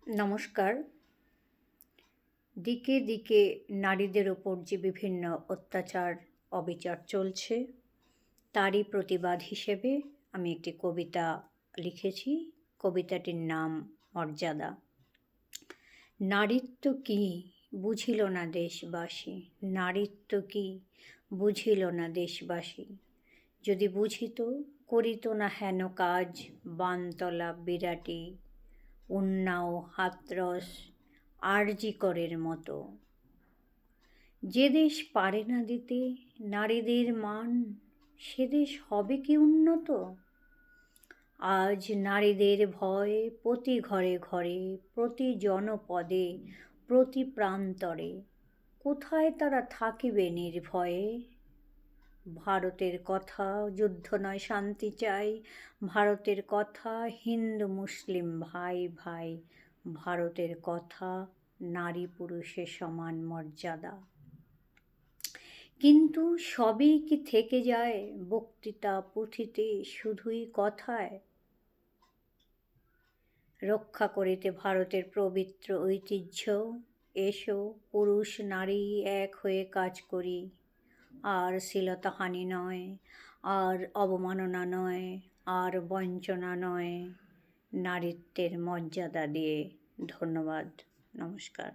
নমস্কার। দিকে দিকে নারীদের ওপর যে বিভিন্ন অত্যাচার অবিচার চলছে তারই প্রতিবাদ হিসেবে আমি একটি কবিতা লিখেছি। কবিতাটির নাম মর্যাদা। নারীত্ব কি বুঝিল না দেশবাসী, নারীত্ব কি বুঝিল না দেশবাসী। যদি বুঝিত করিত না হেন কাজ, বানতলা বিরাটি উন্নাও হাতরস আরজিকরের মতো। যে দেশ পারে না দিতে নারীদের মান, সে দেশ হবে কি উন্নত। আজ নারীদের ভয় প্রতি ঘরে ঘরে, প্রতি জনপদে, প্রতি প্রান্তরে। কোথায় তারা থাকিবে নির্ভয়ে। ভারতের কথা যুদ্ধ নয় শান্তি চাই, ভারতের কথা হিন্দু মুসলিম ভাই ভাই, ভারতের কথা নারী পুরুষের সমান মর্যাদা। কিন্তু সবই কি থেকে যায় বক্তৃতা পুঁথিতে, শুধুই কথায়। রক্ষা করিতে ভারতের পবিত্র ঐতিহ্য, এসো পুরুষ নারী এক হয়ে কাজ করি। আর শ্লীলতাহানি নয়, আর অবমাননা নয়, আর বঞ্চনা নয়, নারীত্বের মর্যাদা দিয়ে। ধন্যবাদ, নমস্কার।